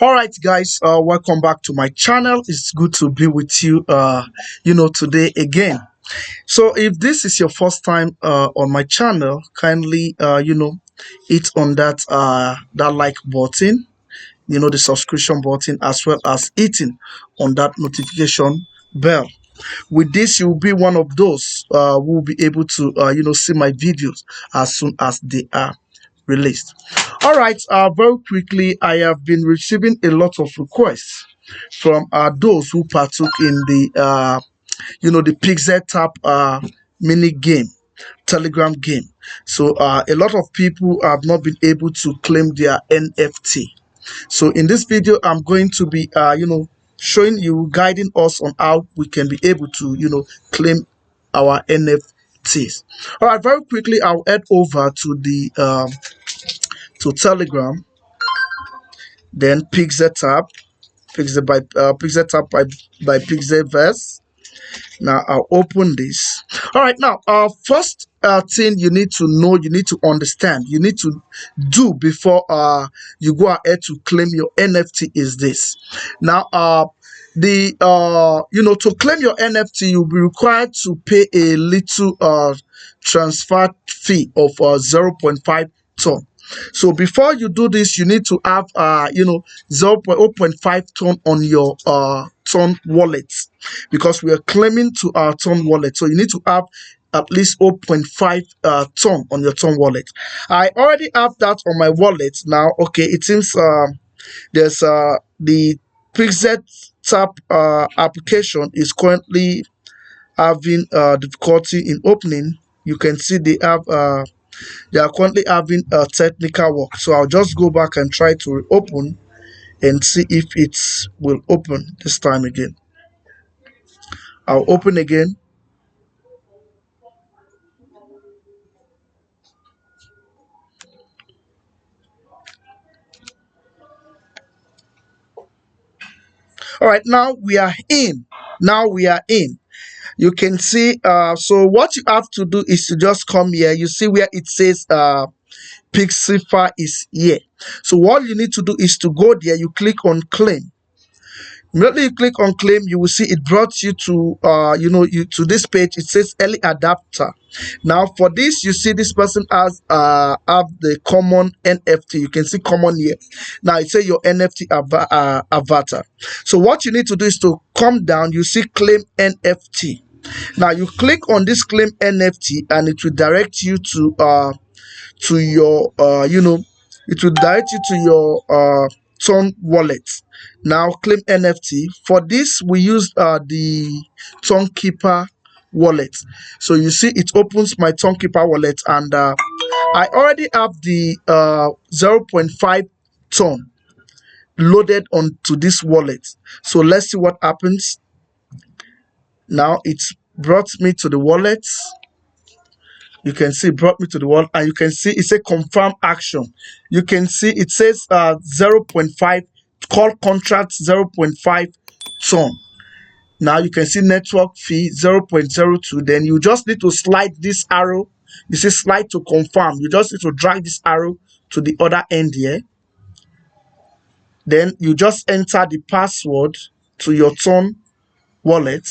All right, guys, welcome back to my channel. It's good to be with you today again. So if this is your first time on my channel, kindly hit on that like button, the subscription button, as well as hitting on that notification bell. With this, you'll be one of those who will be able to see my videos as soon as they are released. All right, very quickly, I have been receiving a lot of requests from those who partook in the PixelTap mini game, Telegram game. So a lot of people have not been able to claim their NFT. So in this video, I'm going to be showing you, guiding us on how we can be able to claim our NFTs. All right, very quickly, I'll head over to the to Telegram, then PixelTap by Pixelverse. Now I'll open this. All right, now first thing you need to know, you need to understand, you need to do before you go ahead to claim your NFT is this. Now to claim your NFT, you'll be required to pay a little transfer fee of 0.5 ton. So before you do this, you need to have 0.5 ton on your ton wallet, because we are claiming to our ton wallet. So you need to have at least 0.5 ton on your ton wallet. I already have that on my wallet now. Okay, it seems there's the PixelTap application is currently having difficulty in opening. You can see they are currently having a technical work. So I'll just go back and try to open and see if it will open this time again. I'll open again. All right, now we are in. You can see, so what you have to do is to just come here. You see where it says Pixelverse is here. So what you need to do is to go there. You click on claim. Immediately you click on claim, you will see it brought you to to this page. It says early adapter. Now for this, you see this person has have the common NFT. You can see common here. Now it says your NFT avatar. So what you need to do is to come down. You see claim NFT. Now you click on this claim NFT, and it will direct you to your it will direct you to your Ton wallet. Now claim NFT. For this, we use the Keeper wallet. So you see it opens my Keeper wallet, and I already have the 0.5 ton loaded onto this wallet. So let's see what happens. Now it's brought me to the wallet. You can see it brought me to the wallet, and you can see it's a confirm action. You can see it says 0.5 call contract 0.5 ton. Now you can see network fee 0.02. Then you just need to slide this arrow. You see slide to confirm. You just need to drag this arrow to the other end here. Then you just enter the password to your Ton wallet.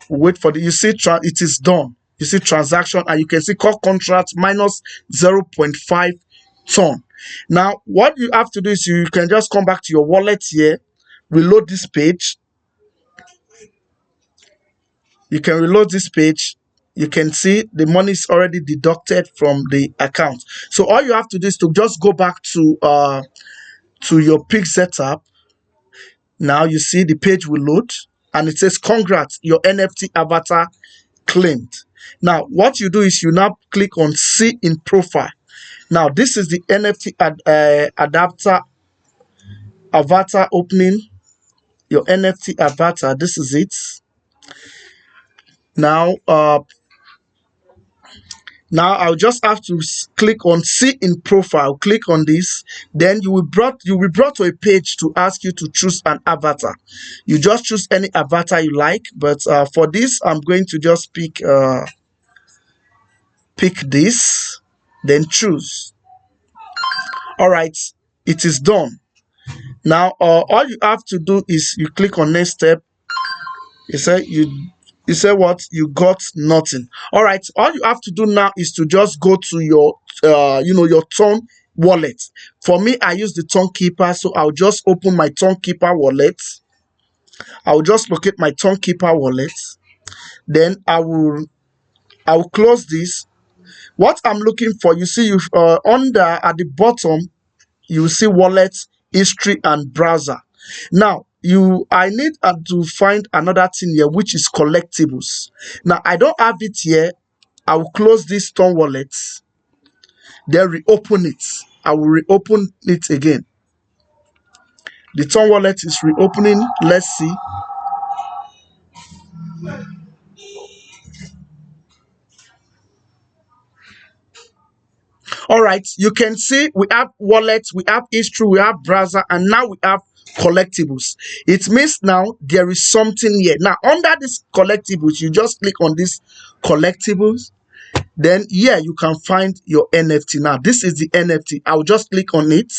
Wait for the, you see it is done. You see transaction, and you can see call contract minus 0.5 ton. Now what you have to do is you can just come back to your wallet here, reload this page. You can reload this page. You can see the money is already deducted from the account. So all you have to do is to just go back to your PixelTap. Now you see the page will load, and it says congrats, your NFT avatar claimed. Now what you do is you now click on see in profile. Now this is the NFT adapter avatar opening. Your NFT avatar, this is it. Now I'll just have to click on see in profile. Click on this, then you will be brought to a page to ask you to choose an avatar. You just choose any avatar you like, but for this I'm going to just pick this, then choose. All right, it is done. Now all you have to do is you click on next step. You say what? You got nothing. All right, all you have to do now is to just go to your your Ton wallet. For me, I use the Ton Keeper, so I'll just open my Ton Keeper wallet. I'll just locate my Ton Keeper wallet. Then I will close this. What I'm looking for, you see, you under at the bottom, you will see wallet, history, and browser. Now, I need to find another thing here, which is collectibles. Now, I don't have it here. I will close this Ton wallet, then reopen it. I will reopen it again. The Ton wallet is reopening. Let's see. All right, you can see we have wallets, we have history, we have browser, and now we have collectibles. It means now there is something here. Now, under this collectibles, you just click on this collectibles. Then here you can find your NFT. Now, this is the NFT. I'll just click on it.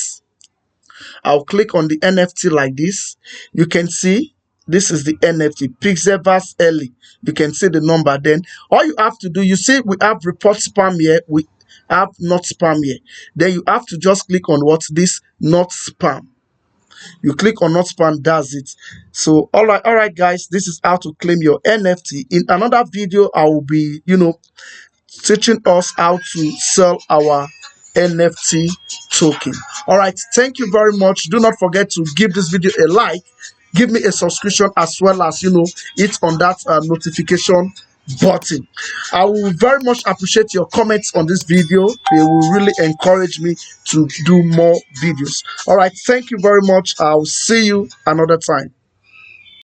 I'll click on the NFT like this. You can see this is the NFT, Pixelverse early. You can see the number. Then all you have to do, you see we have report spam here, we have not spam here. Then you have to just click on what? This not spam. You click on not spam, does it. So all right guys, this is how to claim your NFT. In another video, I will be teaching us how to sell our NFT token. All right, thank you very much. Do not forget to give this video a like, give me a subscription, as well as hit on that notification button. I will very much appreciate your comments on this video. They will really encourage me to do more videos. All right, thank you very much. I'll see you another time.